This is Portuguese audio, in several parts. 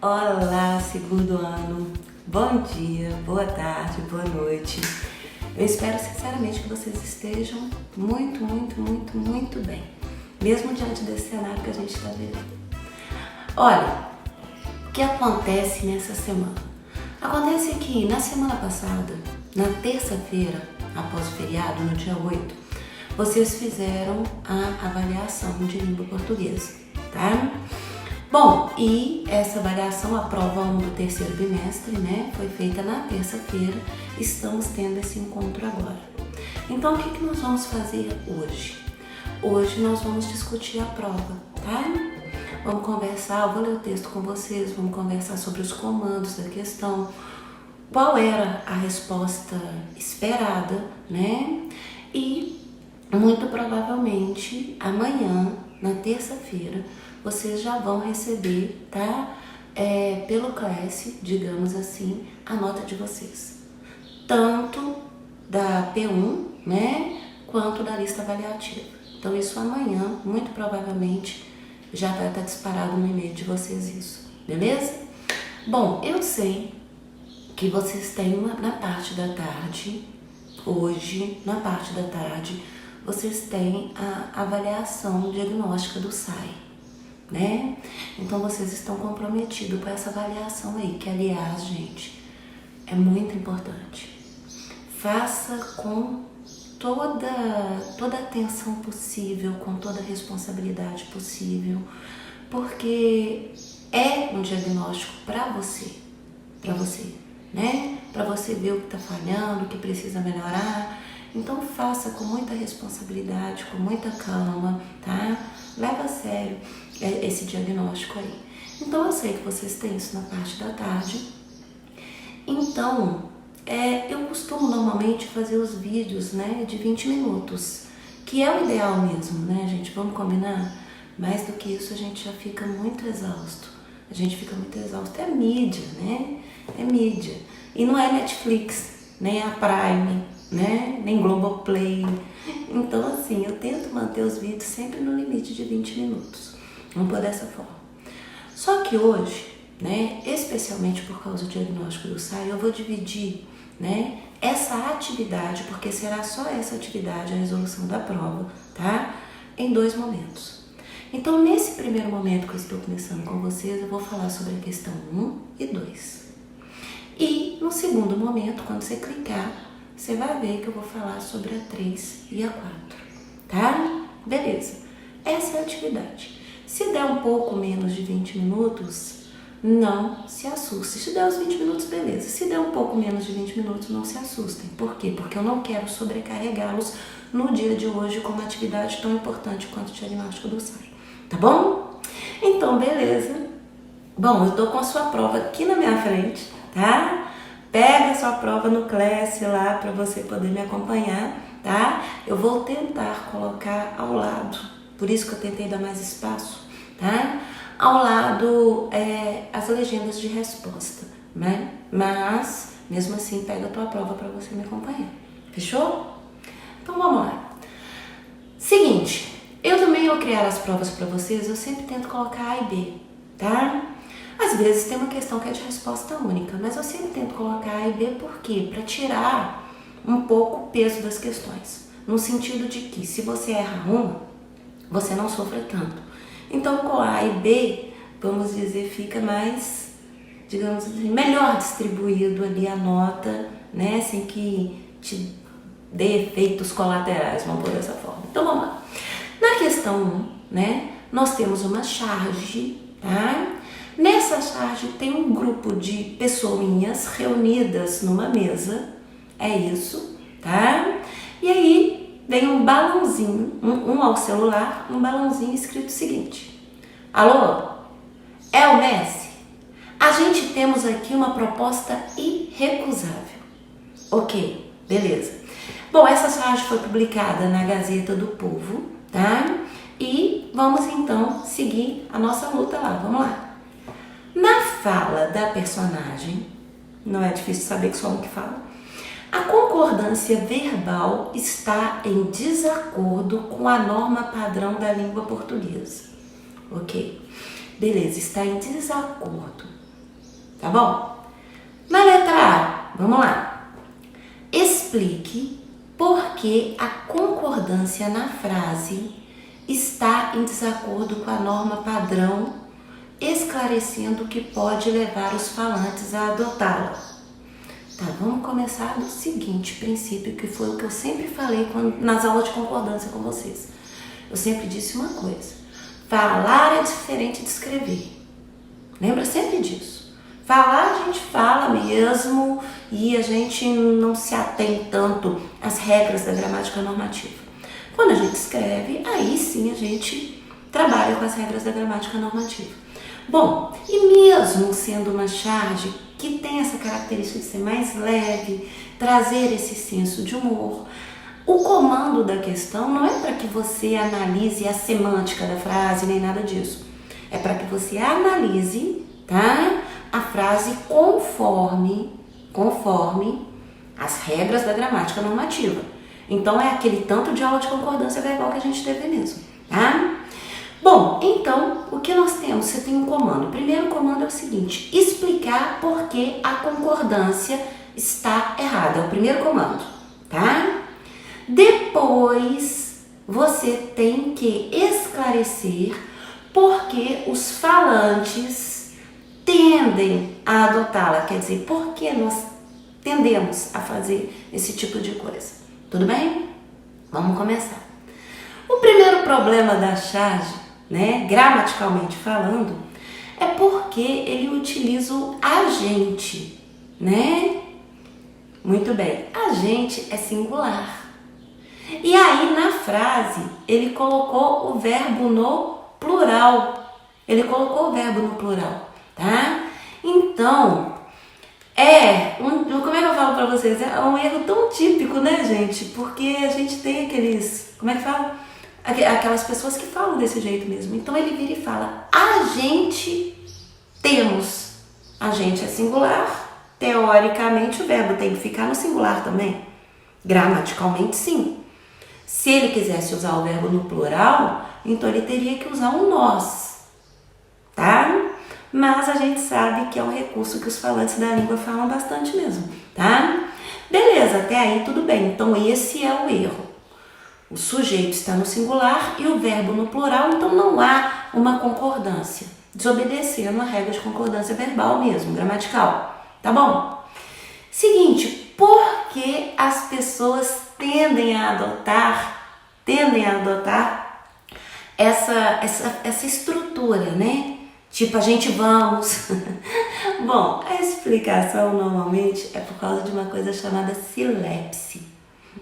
Olá, segundo ano. Bom dia, boa tarde, boa noite. Eu espero sinceramente que vocês estejam muito bem, mesmo diante desse cenário que a gente está vivendo. Olha, o que acontece nessa semana? Acontece que na semana passada, na terça-feira, após o feriado, no dia 8, vocês fizeram a avaliação de língua portuguesa, tá? Bom, e essa avaliação, a prova 1 do terceiro bimestre, né, foi feita na terça-feira. Estamos tendo esse encontro agora. Então, o que nós vamos fazer hoje? Hoje nós vamos discutir a prova, tá? Vamos conversar, eu vou ler o texto com vocês, vamos conversar sobre os comandos da questão, qual era a resposta esperada, né? E muito provavelmente amanhã, na terça-feira, vocês já vão receber, tá? Pelo Class, digamos assim, a nota de vocês. Tanto da P1, né? Quanto da lista avaliativa. Então isso amanhã, muito provavelmente, já vai estar disparado no e-mail de vocês isso, beleza? Bom, eu sei que vocês têm na parte da tarde, hoje, na parte da tarde, vocês têm a avaliação diagnóstica do SAI, né? Então vocês estão comprometidos com essa avaliação aí, que aliás, gente, é muito importante. Faça com toda a atenção possível, com toda a responsabilidade possível, porque é um diagnóstico para você, né? Para você ver o que está falhando, o que precisa melhorar. Então faça com muita responsabilidade, com muita calma, tá? Leva a sério esse diagnóstico aí. Então eu sei que vocês têm isso na parte da tarde. Então, eu costumo normalmente fazer os vídeos, né, de 20 minutos, que é o ideal mesmo, né, gente? Vamos combinar? Mais do que isso a gente já fica muito exausto. A gente fica muito exausto. É mídia, né? É mídia. E não é Netflix, nem a Prime, né? Nem Globoplay. Então, assim, eu tento manter os vídeos sempre no limite de 20 minutos. Vamos por dessa forma. Só que hoje, né, especialmente por causa do diagnóstico do SAI, eu vou dividir, né, essa atividade, porque será só essa atividade, a resolução da prova, tá? Em 2 momentos. Então, nesse primeiro momento que eu estou começando com vocês, eu vou falar sobre a questão 1 e 2. E no segundo momento, quando você clicar, você vai ver que eu vou falar sobre a 3 e a 4, tá? Beleza. Essa é a atividade. Se der um pouco menos de 20 minutos, não se assustem. Se der os 20 minutos, beleza. Se der um pouco menos de 20 minutos, não se assustem. Por quê? Porque eu não quero sobrecarregá-los no dia de hoje com uma atividade tão importante quanto o diagnóstico do SAI. Tá bom? Então, beleza. Bom, eu tô com a sua prova aqui na minha frente, tá? Pega a sua prova no Class lá para você poder me acompanhar, tá? Eu vou tentar colocar ao lado, por isso que eu tentei dar mais espaço, tá? Ao lado as legendas de resposta, né? Mas, mesmo assim, pega a tua prova para você me acompanhar. Fechou? Então, vamos lá. Seguinte, eu também, ao criar as provas para vocês, eu sempre tento colocar A e B, tá? Às vezes tem uma questão que é de resposta única, mas eu sempre tento colocar A e B, por quê? Para tirar um pouco o peso das questões. No sentido de que, se você erra uma, você não sofre tanto. Então, com A e B, vamos dizer, fica mais, digamos assim, melhor distribuído ali a nota, né? Sem que te dê efeitos colaterais, vamos por dessa forma. Então, vamos lá. Na questão 1, né? Nós temos uma charge, tá? Nessa charge tem um grupo de pessoinhas reunidas numa mesa, é isso, tá? E aí vem um balãozinho, um ao celular, um balãozinho escrito o seguinte: alô, é o Messi? A gente temos aqui uma proposta irrecusável. Ok, beleza. Bom, essa charge foi publicada na Gazeta do Povo, tá? E vamos então seguir a nossa luta lá, vamos lá. Na fala da personagem, não é difícil saber que só um que fala, a concordância verbal está em desacordo com a norma padrão da língua portuguesa. Ok, beleza, está em desacordo. tá bom? Na letra A, vamos lá. Explique por que a concordância na frase está em desacordo com a norma padrão, esclarecendo o que pode levar os falantes a adotá-la. Tá, vamos começar do seguinte princípio, que foi o que eu sempre falei nas aulas de concordância com vocês. Eu sempre disse uma coisa: falar é diferente de escrever. Lembra sempre disso. Falar a gente fala mesmo e a gente não se atém tanto às regras da gramática normativa. Quando a gente escreve, aí sim a gente trabalha com as regras da gramática normativa. Bom, e mesmo sendo uma charge que tem essa característica de ser mais leve, trazer esse senso de humor, o comando da questão não é para que você analise a semântica da frase, nem nada disso. É para que você analise, tá, a frase conforme as regras da gramática normativa. Então é aquele tanto de aula de concordância verbal que a gente teve mesmo, tá? Bom, então, o que nós temos? Você tem um comando. O primeiro comando é o seguinte: explicar por que a concordância está errada. É o primeiro comando, tá? Depois, você tem que esclarecer por que os falantes tendem a adotá-la. Quer dizer, por que nós tendemos a fazer esse tipo de coisa. Tudo bem? Vamos começar. O primeiro problema da charge, né, gramaticalmente falando, é porque ele utiliza o agente, né? Muito bem, agente é singular. E aí na frase ele colocou o verbo no plural. Tá? Então, como é que eu falo pra vocês? É um erro tão típico, né, gente? Porque a gente tem aqueles, como é que fala? Aquelas pessoas que falam desse jeito mesmo. Então ele vira e fala: a gente temos. A gente é singular. Teoricamente o verbo tem que ficar no singular também. Gramaticalmente sim. Se ele quisesse usar o verbo no plural, então ele teria que usar um nós, tá? Mas a gente sabe que é um recurso que os falantes da língua falam bastante mesmo, tá? Beleza, até aí tudo bem. Então esse é o erro. O sujeito está no singular e o verbo no plural, então não há uma concordância, desobedecendo a regra de concordância verbal mesmo, gramatical, tá bom? Seguinte, por que as pessoas tendem a adotar essa estrutura, né? Tipo, a gente vamos. Bom, a explicação normalmente é por causa de uma coisa chamada silepse,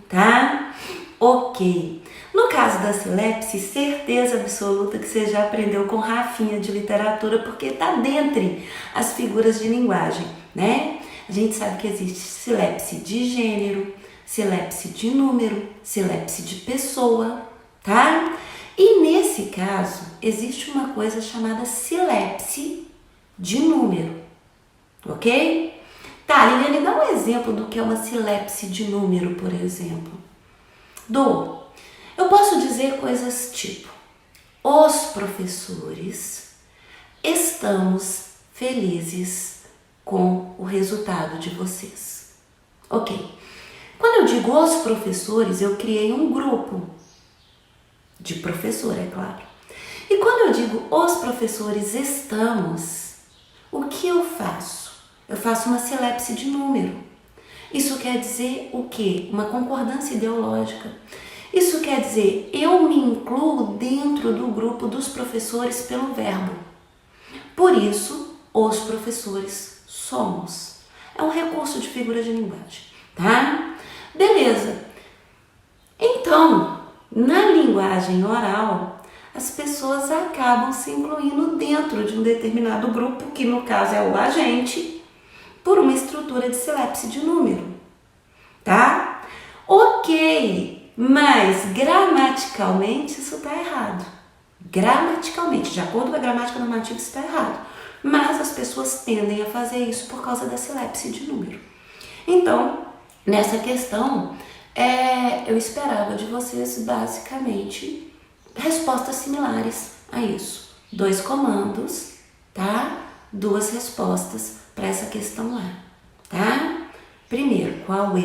tá? Ok. No caso da silepse, certeza absoluta que você já aprendeu com Rafinha de literatura, porque tá dentre as figuras de linguagem, né? A gente sabe que existe silepse de gênero, silepse de número, silepse de pessoa, tá? E nesse caso, existe uma coisa chamada silepse de número, ok? Tá, Liliane, dá um exemplo do que é uma silepse de número, por exemplo. Eu posso dizer coisas tipo: os professores estamos felizes com o resultado de vocês. Ok. Quando eu digo os professores, eu criei um grupo de professor, é claro. E quando eu digo os professores estamos, o que eu faço? Eu faço uma silepse de número. Isso quer dizer o quê? Uma concordância ideológica. Isso quer dizer, eu me incluo dentro do grupo dos professores pelo verbo. Por isso, os professores somos. É um recurso de figura de linguagem, tá? Beleza. Então, na linguagem oral, as pessoas acabam se incluindo dentro de um determinado grupo, que no caso é o agente, por uma estrutura de silepse de número, tá? Ok, mas gramaticalmente isso está errado. Gramaticalmente, de acordo com a gramática normativa, isso está errado. Mas as pessoas tendem a fazer isso por causa da silepse de número. Então, nessa questão, eu esperava de vocês basicamente respostas similares a isso. 2 comandos, tá? duas respostas para essa questão lá, tá? Primeiro, qual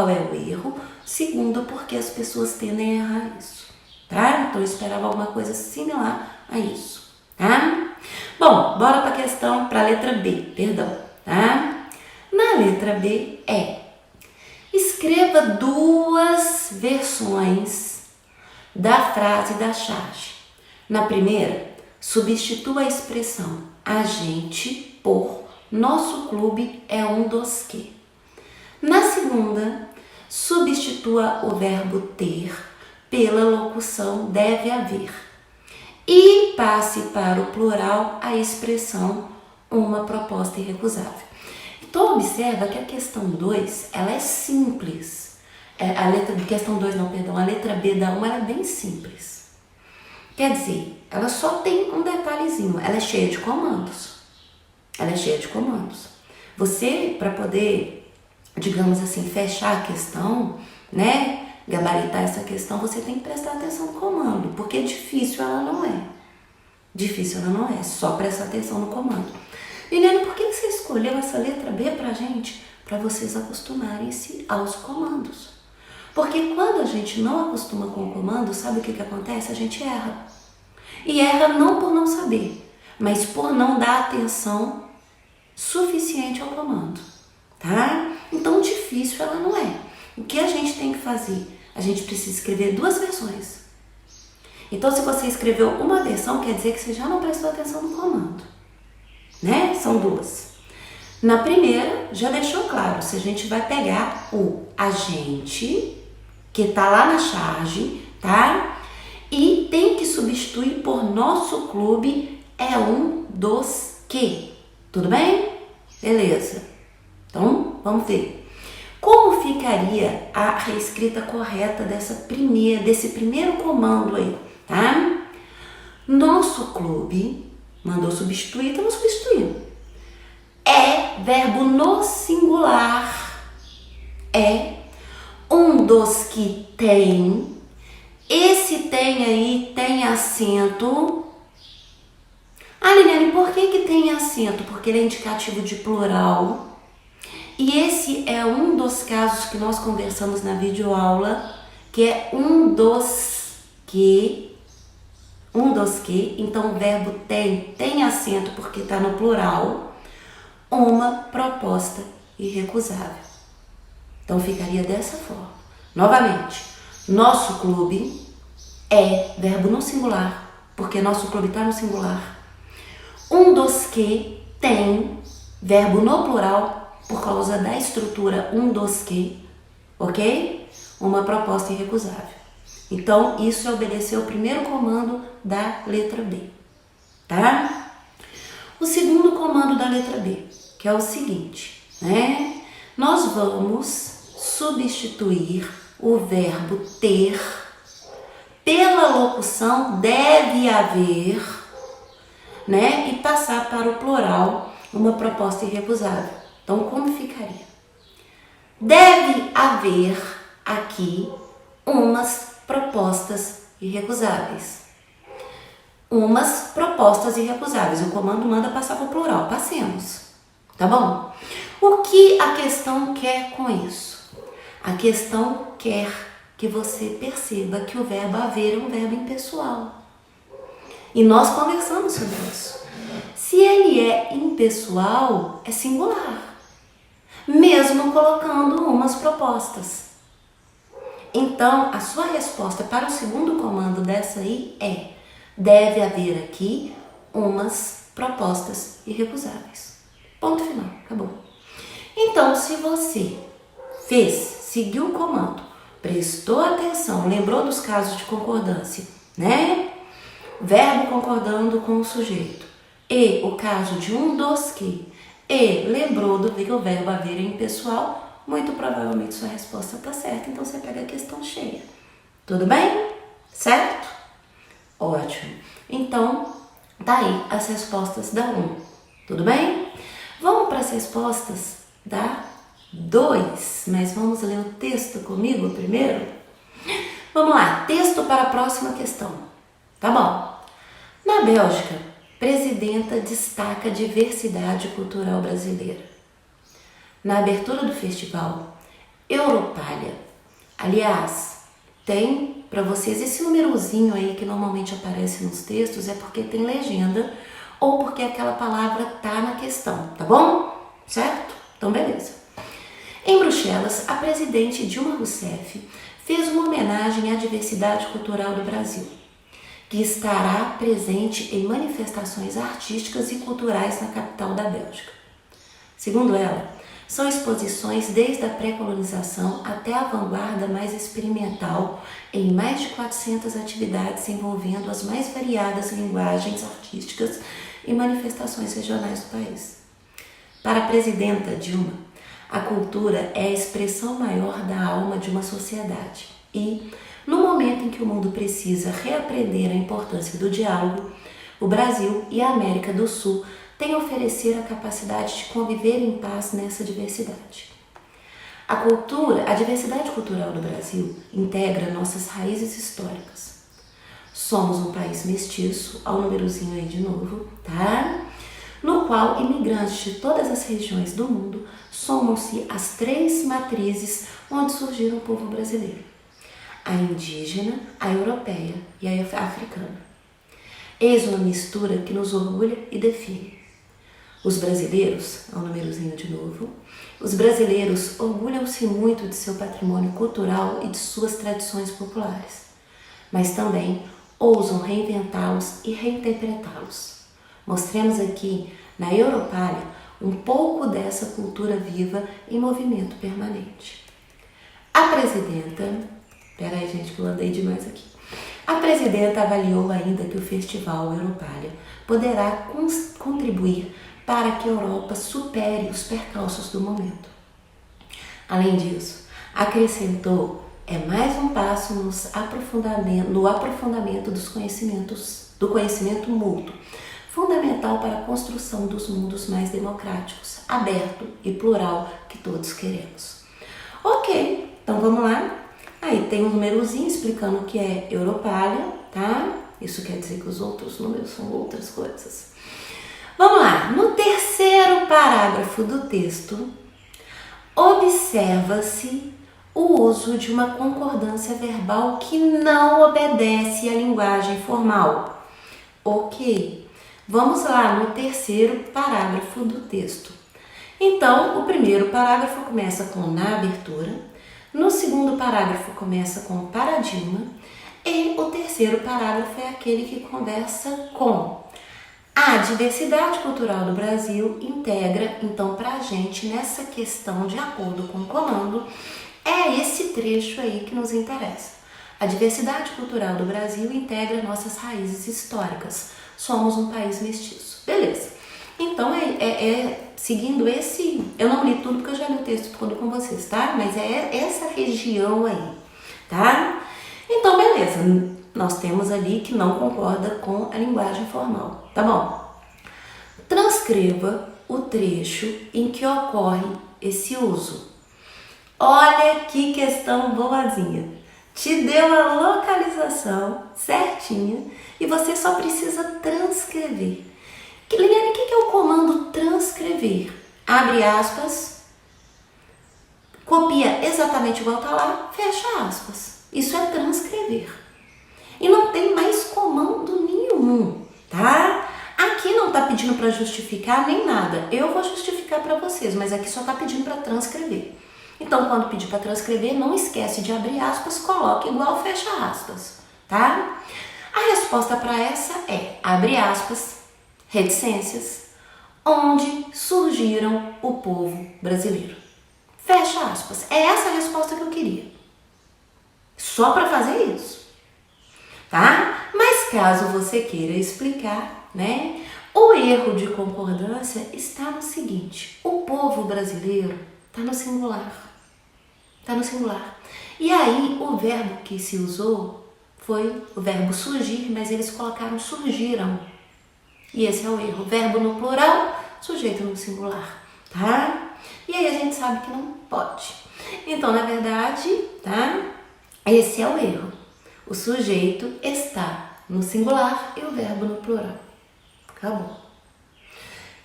é o erro? Segundo, porque as pessoas tendem a errar isso, tá? Então eu esperava alguma coisa similar a isso, tá? Bom, bora para a questão, para a letra B, perdão, tá? Na letra B escreva duas versões da frase da charge. Na primeira, substitua a expressão a gente por nosso clube é um dos que. Na segunda, substitua o verbo ter pela locução deve haver. E passe para o plural a expressão uma proposta irrecusável. Então, observa que a questão 2, ela é simples. A letra B da 1 ela é bem simples. Quer dizer, ela só tem um detalhezinho, ela é cheia de comandos. Você, para poder, digamos assim, fechar a questão, né, gabaritar essa questão, você tem que prestar atenção no comando, porque difícil ela não é. Só prestar atenção no comando. Liliane, por que você escolheu essa letra B pra gente? Para vocês acostumarem-se aos comandos. Porque quando a gente não acostuma com o comando, sabe o que acontece? A gente erra. E erra não por não saber, mas por não dar atenção suficiente ao comando, tá? Então, difícil ela não é. O que a gente tem que fazer? A gente precisa escrever duas versões. Então, se você escreveu uma versão, quer dizer que você já não prestou atenção no comando, né? São duas. Na primeira, já deixou claro, se a gente vai pegar o agente, que tá lá na charge, tá? E tem que substituir por nosso clube é um dos que. Tudo bem? Beleza. Então, vamos ver. Como ficaria a reescrita correta desse primeiro comando aí, tá? Nosso clube, mandou substituir, estamos substituindo. É verbo no singular. É um dos que tem. Esse tem aí tem acento. Liliane, por que tem acento? Porque ele é indicativo de plural. E esse é um dos casos que nós conversamos na videoaula, que é um dos que. Então o verbo tem acento porque está no plural. Uma proposta irrecusável. Então ficaria dessa forma. Novamente, nosso clube é verbo no singular, porque nosso clube está no singular. Um dos que tem verbo no plural, por causa da estrutura um dos que, ok? Uma proposta irrecusável. Então, isso é obedecer o primeiro comando da letra B, tá? O segundo comando da letra B, que é o seguinte, né? Nós vamos substituir o verbo ter pela locução deve haver, né? E passar para o plural uma proposta irrecusável. Então, como ficaria? Deve haver aqui umas propostas irrecusáveis. Umas propostas irrecusáveis. O comando manda passar para o plural. Passemos. Tá bom? O que a questão quer com isso? A questão quer que você perceba que o verbo haver é um verbo impessoal. E nós conversamos sobre isso. Se ele é impessoal, é singular. Mesmo colocando umas propostas. Então, a sua resposta para o segundo comando dessa aí é: deve haver aqui umas propostas irrecusáveis. Ponto final, acabou. Então, se você seguiu o comando, prestou atenção, lembrou dos casos de concordância, né? Verbo concordando com o sujeito. E o caso de um dos que. E lembrou do que o verbo haver é impessoal. Muito provavelmente sua resposta está certa, então você pega a questão cheia. Tudo bem? Certo? Ótimo. Então, tá aí as respostas da 1. Tudo bem? Vamos para as respostas da 2, mas vamos ler o texto comigo primeiro? Vamos lá, texto para a próxima questão. Tá bom. Na Bélgica, presidenta destaca a diversidade cultural brasileira. Na abertura do festival, Europália. Aliás, tem para vocês esse númerozinho aí que normalmente aparece nos textos, é porque tem legenda ou porque aquela palavra tá na questão, tá bom? Certo? Então beleza. Em Bruxelas, a presidente Dilma Rousseff fez uma homenagem à diversidade cultural do Brasil, que estará presente em manifestações artísticas e culturais na capital da Bélgica. Segundo ela, são exposições desde a pré-colonização até a vanguarda mais experimental em mais de 400 atividades envolvendo as mais variadas linguagens artísticas e manifestações regionais do país. Para a presidenta Dilma, a cultura é a expressão maior da alma de uma sociedade e, no momento em que o mundo precisa reaprender a importância do diálogo, o Brasil e a América do Sul têm a oferecer a capacidade de conviver em paz nessa diversidade. A diversidade cultural do Brasil integra nossas raízes históricas. Somos um país mestiço, ao númerozinho aí de novo, tá? No qual imigrantes de todas as regiões do mundo somam-se as 3 matrizes onde surgiram o povo brasileiro: a indígena, a europeia e a africana. Eis uma mistura que nos orgulha e define. Os brasileiros, ao númerozinho de novo, os brasileiros orgulham-se muito de seu patrimônio cultural e de suas tradições populares, mas também ousam reinventá-los e reinterpretá-los. Mostremos aqui, na Europália, um pouco dessa cultura viva em movimento permanente. A presidenta... Peraí, gente, que eu andei demais aqui. A presidenta avaliou ainda que o Festival Europália poderá contribuir para que a Europa supere os percalços do momento. Além disso, acrescentou, é mais um passo no aprofundamento do conhecimento mútuo, fundamental para a construção dos mundos mais democráticos, aberto e plural que todos queremos. Ok, então vamos lá. Aí tem um númerozinho explicando o que é Europália, tá? Isso quer dizer que os outros números são outras coisas. Vamos lá, no terceiro parágrafo do texto, observa-se o uso de uma concordância verbal que não obedece à linguagem formal. Ok, vamos lá no terceiro parágrafo do texto. Então, o primeiro parágrafo começa com na abertura, no segundo parágrafo começa com paradigma e o terceiro parágrafo é aquele que conversa com a diversidade cultural do Brasil integra, então, para a gente, nessa questão de acordo com o comando, é esse trecho aí que nos interessa. A diversidade cultural do Brasil integra nossas raízes históricas. Somos um país mestiço. Beleza. Então, seguindo esse... Eu não li tudo porque eu já li o texto todo com vocês, tá? Mas é essa região aí, tá? Então, beleza. Nós temos ali que não concorda com a linguagem formal, tá bom? Transcreva o trecho em que ocorre esse uso. Olha que questão boazinha. Te deu a localização certinha e você só precisa transcrever. Liliane, o que é o comando transcrever? Abre aspas, copia exatamente igual tá lá, fecha aspas. Isso é transcrever. E não tem mais comando nenhum, tá? Aqui não tá pedindo para justificar nem nada. Eu vou justificar para vocês, mas aqui só tá pedindo para transcrever. Então, quando pedir para transcrever, não esquece de abrir aspas, coloque igual fecha aspas, tá? A resposta para essa é, abre aspas, reticências, onde surgiram o povo brasileiro. Fecha aspas. É essa a resposta que eu queria. Só para fazer isso, tá? Mas caso você queira explicar, né? O erro de concordância está no seguinte: o povo brasileiro está no singular. Está no singular. E aí o verbo que se usou foi o verbo surgir, mas eles colocaram surgiram. E esse é o erro. Verbo no plural, sujeito no singular, tá? E aí a gente sabe que não pode. Então, na verdade, tá? Esse é o erro. O sujeito está no singular e o verbo no plural. Acabou.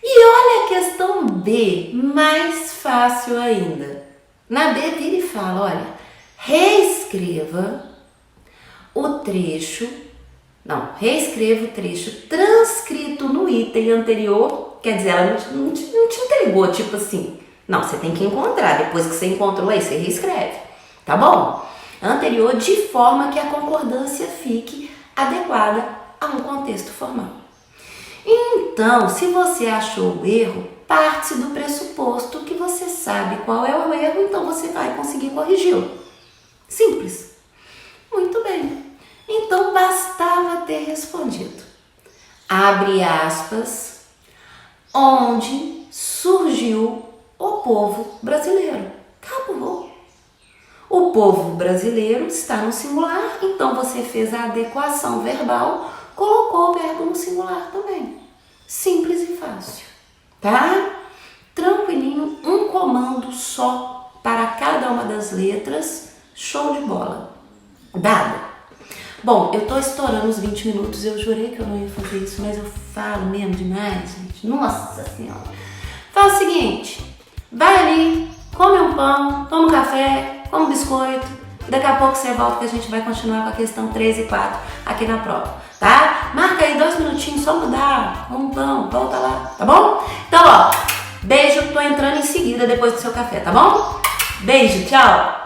E olha a questão B, mais fácil ainda. Na B vira e fala, olha, reescreva o trecho, transcrito no item anterior, quer dizer, ela não te entregou, tipo assim, não, você tem que encontrar, depois que você encontrou aí, você reescreve, tá bom? Anterior, de forma que a concordância fique adequada a um contexto formal. Então, se você achou o erro, parte-se do pressuposto que você sabe qual é o erro, então você vai conseguir corrigi-lo. Simples. Muito bem. Então, bastava ter respondido. Abre aspas, onde surgiu o povo brasileiro. Acabou. O povo brasileiro está no singular, então você fez a adequação verbal, colocou o verbo no singular também. Simples e fácil, tá? Tranquilinho, um comando só para cada uma das letras, show de bola. Dado. Bom, eu tô estourando os 20 minutos, eu jurei que eu não ia fazer isso, mas eu falo mesmo demais, gente. Nossa Senhora. Faz o seguinte, vai ali, come um pão, toma um café, come um biscoito, e daqui a pouco você volta que a gente vai continuar com a questão 3 e 4 aqui na prova, tá? Marca aí 2 minutinhos, só mudar, um pão, volta lá, tá bom? Então, ó, beijo, tô entrando em seguida depois do seu café, tá bom? Beijo, tchau!